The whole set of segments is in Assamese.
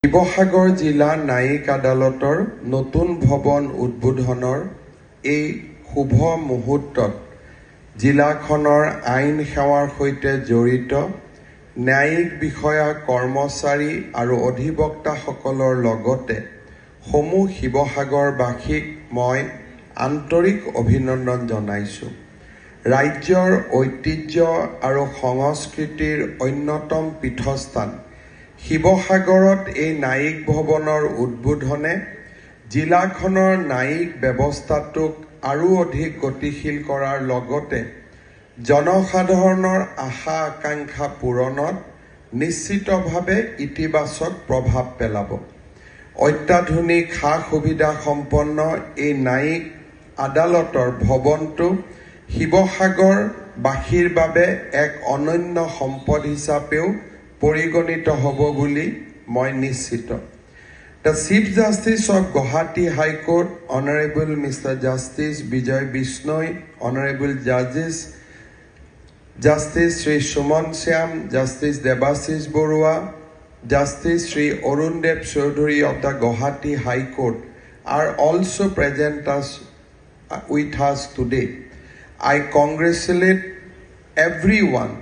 শিৱসাগৰ জিলা ন্যায়িক আদালতৰ নতুন ভৱন উদ্বোধনৰ এই শুভ মুহূৰ্তত জিলাখনৰ আইন সেৱাৰ সৈতে জড়িত ন্যায়িক বিষয়া কৰ্মচাৰী আৰু অধিবক্তাসকলৰ লগতে সমূহ শিৱসাগৰবাসীক মই আন্তৰিক অভিনন্দন জনাইছোঁ। ৰাজ্যৰ ঐতিহ্য আৰু সংস্কৃতিৰ অন্যতম পীঠস্থান শিৱসাগৰত এই ন্যায়িক ভৱনৰ উদ্বোধনে জিলাখনৰ ন্যায়িক ব্যৱস্থাটোক আৰু অধিক গতিশীল কৰাৰ লগতে জনসাধাৰণৰ আশা আকাংক্ষা পূৰণত নিশ্চিতভাৱে ইতিবাচক প্ৰভাৱ পেলাব। অত্যাধুনিক সা সুবিধা সম্পন্ন এই ন্যায়িক আদালতৰ ভৱনটো শিৱসাগৰবাসীৰ বাবে এক অনন্য সম্পদ হিচাপেও পৰিগণিত হ'ব বুলি মই নিশ্চিত। The Chief Justice of Guwahati High Court, Honorable Mr. Justice Bijoy Bishnoi, Honorable Judges, Justice Sri Suman Shyam, Justice Debashish Borua, Justice Sri Arundev Chaudhary of the Guwahati High Court are also present with us today. I congratulate everyone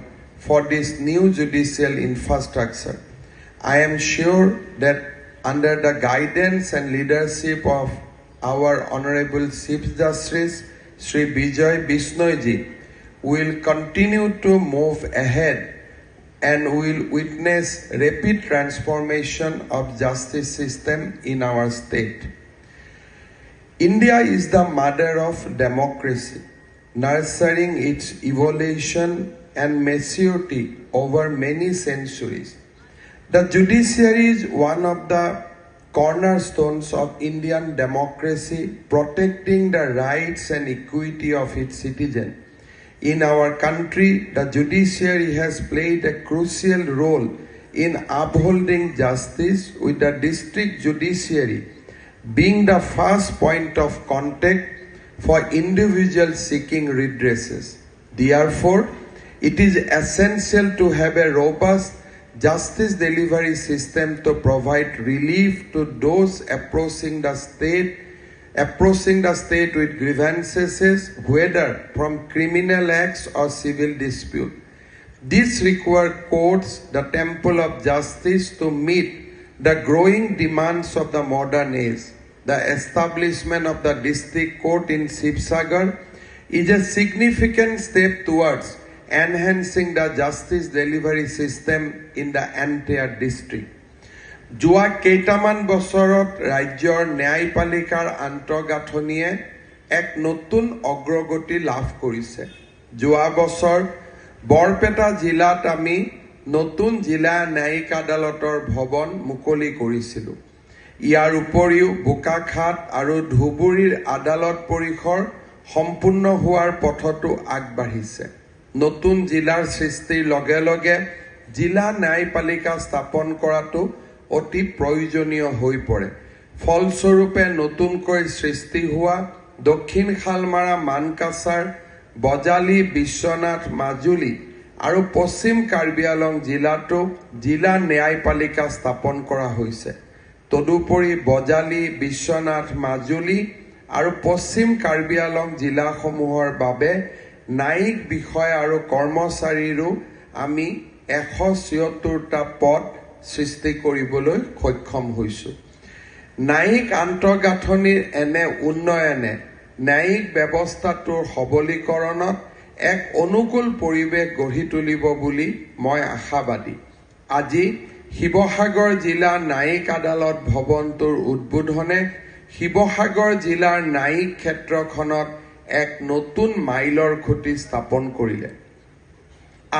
for this new judicial infrastructure. I am sure that under the guidance and leadership of our Honorable Chief Justice Sri Bijoy Bishnoi ji, we will continue to move ahead and we will witness rapid transformation of justice system in our state. India is the mother of democracy, nurturing its evolution and maturity over many centuries. The judiciary is one of the cornerstones of Indian democracy, protecting the rights and equity of its citizens. In our country, the judiciary has played a crucial role in upholding justice, with the district judiciary being the first point of contact for individuals seeking redresses. Therefore, it is essential to have a robust justice delivery system to provide relief to those approaching the state with grievances, whether from criminal acts or civil dispute. This requires courts, the temple of justice, to meet the growing demands of the modern age. The establishment of the district court in Shivsagar is a significant step towards enhancing the justice delivery system in the entire district. যোৱা কেইটামান বছৰত ৰাজ্যৰ ন্যায়পালিকাৰ আন্তঃগাঁথনিয়ে এক নতুন অগ্ৰগতি লাভ কৰিছে। যোৱা বছৰ বৰপেটা জিলাত আমি নতুন জিলা ন্যায়িক আদালতৰ ভৱন মুকলি কৰিছিলোঁ। ইয়াৰ উপৰিও বোকাখাট আৰু ধুবুৰীৰ আদালত পৰিসৰ সম্পূৰ্ণ হোৱাৰ পথতো আগবাঢ়িছে। নতুন জিলাৰ সৃষ্টিৰ লগে লগে জিলা ন্যায়পালিকা স্থাপন কৰাটো অতি প্ৰয়োজনীয় হৈ পৰে। ফলস্বৰূপে নতুনকৈ সৃষ্টি হোৱা দক্ষিণ শালমাৰা, মানকাছাৰ, বজালী, বিশ্বনাথ, মাজুলী আৰু পশ্চিম কাৰ্বি আংলং জিলাতো জিলা ন্যায়পালিকা স্থাপন কৰা হৈছে। তদুপৰি বজালী, বিশ্বনাথ, মাজুলী আৰু পশ্চিম কাৰ্বি আংলং জিলাসমূহৰ বাবে ন্যায়িক বিষয়া আৰু কৰ্মচাৰীৰো আমি 176টা পদ সৃষ্টি কৰিবলৈ সক্ষম হৈছোঁ। ন্যায়িক আন্তঃগাঁথনিৰ এনে উন্নয়নে ন্যায়িক ব্যৱস্থাটোৰ সবলীকৰণত এক অনুকূল পৰিৱেশ গঢ়ি তুলিব বুলি মই আশাবাদী। আজি শিৱসাগৰ জিলা ন্যায়িক আদালত ভৱনটোৰ উদ্বোধনে শিৱসাগৰ জিলাৰ ন্যায়িক ক্ষেত্ৰখনত এক নতুন মাইলৰ খুঁটি স্থাপন কৰিলে।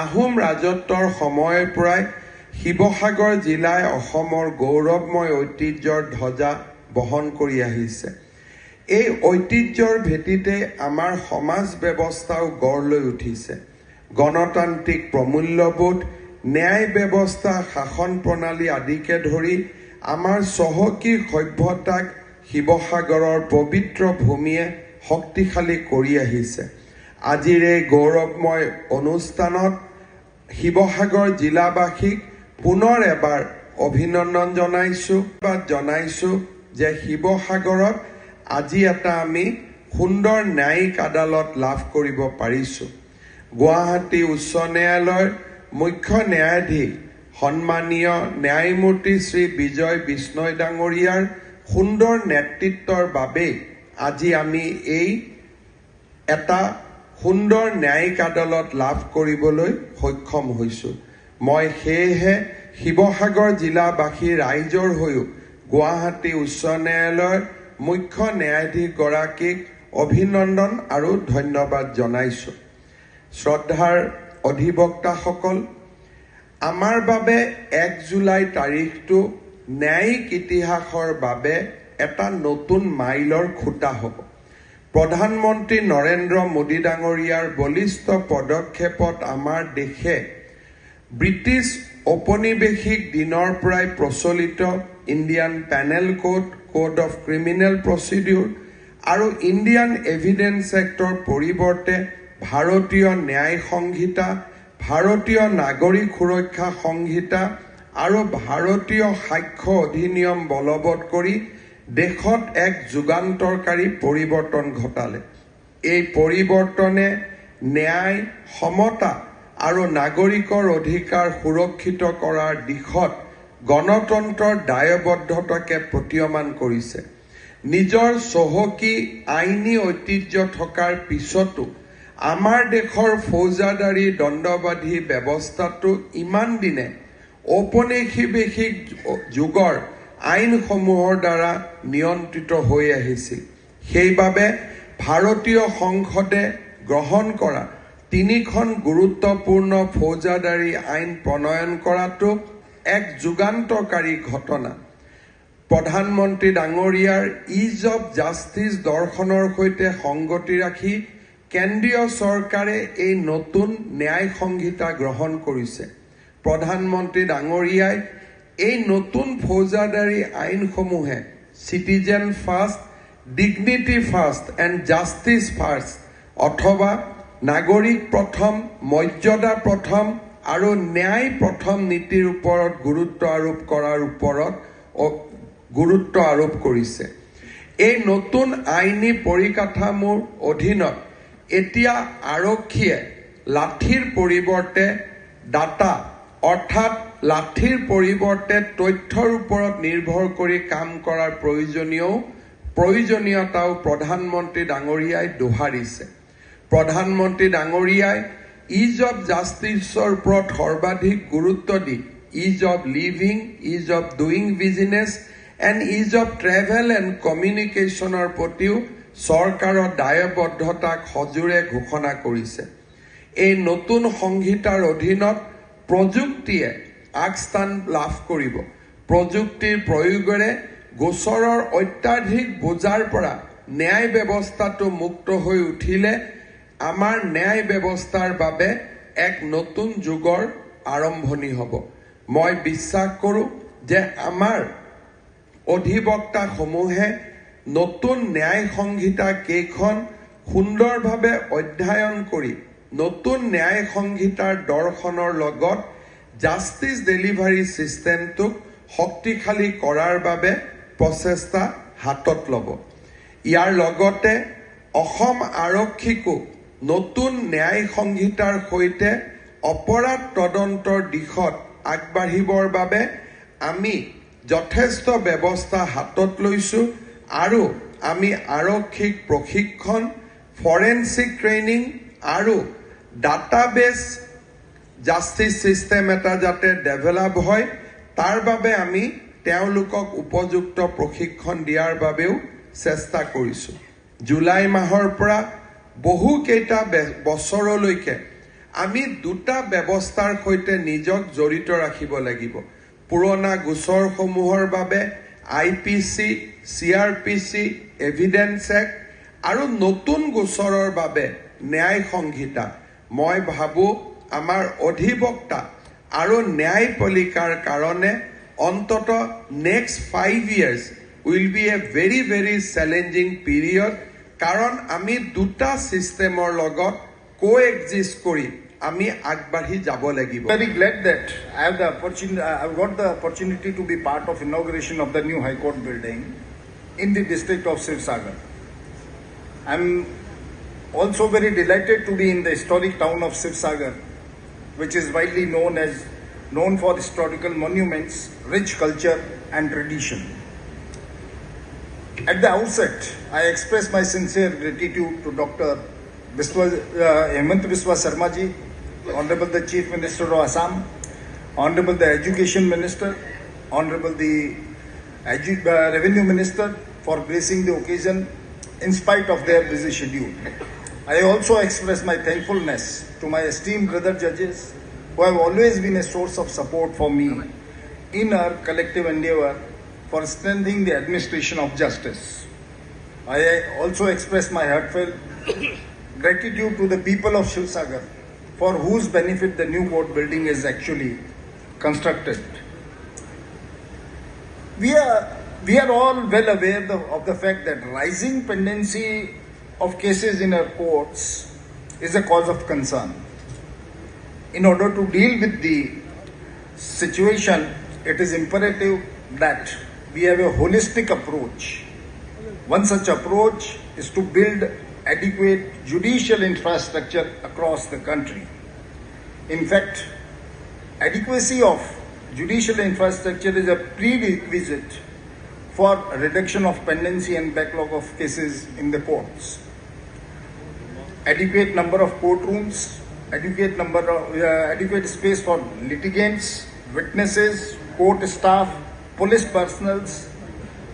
আহোম ৰাজত্বৰ সময়ৰ পৰাই শিৱসাগৰ জিলাই অসমৰ গৌৰৱময় ঐতিহ্যৰ ধ্বজা বহন কৰি আহিছে। এই ঐতিহ্যৰ ভেটিতে আমাৰ সমাজ ব্যৱস্থাও গঢ় লৈ উঠিছে। গণতান্ত্ৰিক প্ৰমূল্যবোধ, ন্যায় ব্যৱস্থা, শাসন প্ৰণালী আদিকে ধৰি আমাৰ চহকী সভ্যতাক শিৱসাগৰৰ পবিত্ৰ ভূমিয়ে শক্তিশালী কৰি আহিছে। আজিৰ এই গৌৰৱময় অনুষ্ঠানত শিৱসাগৰ জিলাবাসীক পুনৰ এবাৰ অভিনন্দন জনাইছো যে শিৱসাগৰত আজি এটা আমি সুন্দৰ ন্যায়িক আদালত লাভ কৰিব পাৰিছো গুৱাহাটী উচ্চ ন্যায়ালয়ৰ মুখ্য ন্যায়াধীশ সন্মানীয় ন্যায়মূৰ্তি শ্ৰী বিজয় বিষ্ণয় ডাঙৰীয়াৰ সুন্দৰ নেতৃত্বৰ বাবে আজি আমি এই এটা সুন্দৰ ন্যায়িক আদালত লাভ কৰিবলৈ সক্ষম হৈছো মই সেয়েহে শিৱসাগৰ জিলাবাসী ৰাইজৰ হৈও গুৱাহাটী উচ্চ ন্যায়ালয়ৰ মুখ্য ন্যায়াধীশ গৰাকীক অভিনন্দন আৰু ধন্যবাদ জনাইছো শ্ৰদ্ধাৰ অধিবক্তাসকল আমাৰ বাবে 1 জুলাই তাৰিখটো ন্যায়িক ইতিহাসৰ বাবে এটা নতুন মাইলৰ খুঁটা হ'ব প্ৰধানমন্ত্ৰী নৰেন্দ্ৰ মোদী ডাঙৰীয়াৰ বলিষ্ঠ পদক্ষেপত আমাৰ দেশে ব্ৰিটিছ ঔপনিৱেশিক দিনৰ পৰাই প্ৰচলিত Indian panel code of criminal procedure আৰু ইণ্ডিয়ান এভিডেন্স এক্টৰ পৰিৱৰ্তে ভাৰতীয় ন্যায় সংহিতা ভাৰতীয় নাগৰিক সুৰক্ষা সংহিতা আৰু ভাৰতীয় সাক্ষ্য অধিনিয়ম বলবৎ কৰি দেশত এক যুগান্তৰকাৰী পৰিৱৰ্তন ঘটালে এই পৰিৱৰ্তনে ন্যায় সমতা আৰু নাগৰিকৰ অধিকাৰ সুৰক্ষিত কৰাৰ দিশত গণতন্ত্ৰৰ দায়বদ্ধতাকে প্ৰতীয়মান কৰিছে নিজৰ চহকী আইনী ঐতিহ্য থকাৰ পিছতো আমাৰ দেশৰ ফৌজদাৰী দণ্ডবাধী ব্যৱস্থাটো ইমান দিনে ঔপনিৱেশিক যুগৰ আইনসমূহৰ দ্বাৰা নিয়ন্ত্ৰিত হৈ আহিছিল সেইবাবে ভাৰতীয় সংসদে গ্ৰহণ কৰা 3খন গুৰুত্বপূৰ্ণ ফৌজদাৰী আইন প্ৰণয়ন কৰাটো এক যুগান্তকাৰী ঘটনা প্ৰধানমন্ত্ৰী ডাঙৰীয়াৰ ইজ অফ জাষ্টিছ দৰ্শনৰ সৈতে সংগতি ৰাখি কেন্দ্ৰীয় চৰকাৰে এই নতুন ন্যায় সংহিতা গ্ৰহণ কৰিছে প্ৰধানমন্ত্ৰী ডাঙৰীয়াই এই নতুন ফৌজদাৰী আইনসমূহে citizen first dignity first and justice first অথবা নাগৰিক প্ৰথম মৰ্যাদা প্ৰথম আৰু ন্যায় প্ৰথম নীতিৰ ওপৰত গুৰুত্ব আৰোপ কৰাৰ ওপৰত গুৰুত্ব আৰোপ কৰিছে এই নতুন আইনী পৰিকাঠামোৰ অধীনত এতিয়া আৰক্ষীয়ে লাঠিৰ পৰিৱৰ্তে ডাটা অৰ্থাৎ লাঠিৰ পৰিৱৰ্তে তথ্যৰ ওপৰত নিৰ্ভৰ কৰি কাম কৰাৰ প্ৰয়োজনীয়তাও প্ৰধানমন্ত্ৰী ডাঙৰীয়াই দোহাৰিছে প্ৰধানমন্ত্ৰী ডাঙৰীয়াই ইজ অফ জাষ্টিছৰ ওপৰত সৰ্বাধিক গুৰুত্ব দি ease of living ease of doing business and ease of travel and কমিউনিকেশ্যনৰ প্ৰতিও চৰকাৰৰ দায়বদ্ধতাক সজোৰে ঘোষণা কৰিছে এই নতুন সংহিতাৰ অধীনত প্ৰযুক্তিয়ে আগস্থান লাভ কৰিব প্ৰযুক্তিৰ প্ৰয়োগেৰে গোচৰৰ অত্যাধিক বোজাৰ পৰা ন্যায় ব্যৱস্থাটো মুক্ত হৈ উঠিলে আমাৰ ন্যায় ব্যৱস্থাৰ বাবে এক নতুন যুগৰ আৰম্ভণি হ'ব মই বিশ্বাস কৰোঁ যে আমাৰ অধিবক্তাসমূহে নতুন ন্যায় সংহিতা কেইখন সুন্দৰভাৱে অধ্যয়ন কৰি নতুন ন্যায় সংহিতাৰ দৰ্শনৰ লগত জাষ্টিছ ডেলিভাৰী ছিষ্টেমটোক শক্তিশালী কৰাৰ বাবে প্ৰচেষ্টা হাতত ল'ব ইয়াৰ লগতে অসম আৰক্ষীকো নতুন ন্যায় সংহিতাৰ সৈতে অপৰাধ তদন্তৰ দিশত আগবাঢ়িবৰ বাবে আমি যথেষ্ট ব্যৱস্থা হাতত লৈছোঁ আৰু আমি আৰক্ষীক প্ৰশিক্ষণ ফৰেনচিক ট্ৰেইনিং আৰু ডাটাবেছ জাষ্টিছ ছিষ্টেম এটা যাতে ডেভেলপ হয় তাৰ বাবে আমি তেওঁলোকক উপযুক্ত প্ৰশিক্ষণ দিয়াৰ বাবেও চেষ্টা কৰিছোঁ জুলাই মাহৰ পৰা বহুকেইটা বছৰলৈকে আমি দুটা ব্যৱস্থাৰ সৈতে নিজক জড়িত ৰাখিব লাগিব পুৰণা গোচৰসমূহৰ বাবে IPC, CRPC, এভিডেন্স এক্ট আৰু নতুন গোচৰৰ বাবে ন্যায় সংহিতা মই ভাবোঁ আমাৰ অধিবক্তা আৰু ন্যায়পালিকাৰ কাৰণে অন্তত next 5 years will be a very very challenging period কাৰণ আমি দুটা সিস্টেমৰ লগত কোএক্সিষ্ট কৰি আমি আগবাঢ়ি যাব লাগিব। Very glad that I've got the opportunity to be part of inauguration of the new High Court building in the district of Sivsagar. I'm also very delighted to be in the historic town of Sivsagar, which is widely known for historical monuments, rich culture and tradition. At the outset, I express my sincere gratitude to Dr. Hemant Biswa Sarma ji, Honorable the Chief Minister of Assam, Honorable the Education Minister, Honorable the Revenue Minister for gracing the occasion in spite of their busy schedule. I also express my thankfulness to my esteemed brother judges who have always been a source of support for me in our collective endeavor for strengthening the administration of justice. I also express my heartfelt gratitude to the people of Sivsagar for whose benefit the new court building is actually constructed. We are all well aware of the fact that rising pendency of cases in our courts is a cause of concern. In order to deal with the situation, it is imperative that we have a holistic approach. One such approach is to build adequate judicial infrastructure across the country. In fact, adequacy of judicial infrastructure is a prerequisite for reduction of pendency and backlog of cases in the courts. Adequate number of courtrooms, adequate space for litigants, witnesses, court staff, police personnel,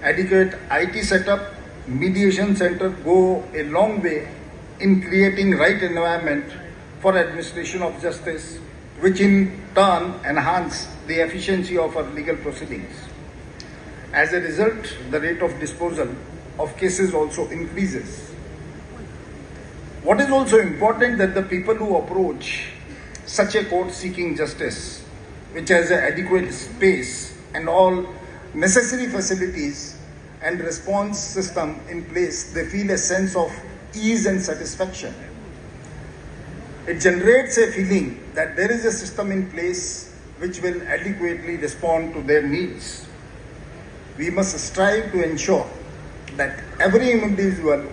adequate IT setup, mediation center go a long way in creating right environment for administration of justice, which in turn enhance the efficiency of our legal proceedings. As a result, the rate of disposal of cases also increases. What is also important that the people who approach such a court seeking justice, which has an adequate space and all necessary facilities and response system in place, they feel a sense of ease and satisfaction. It generates a feeling that there is a system in place which will adequately respond to their needs. We must strive to ensure that every individual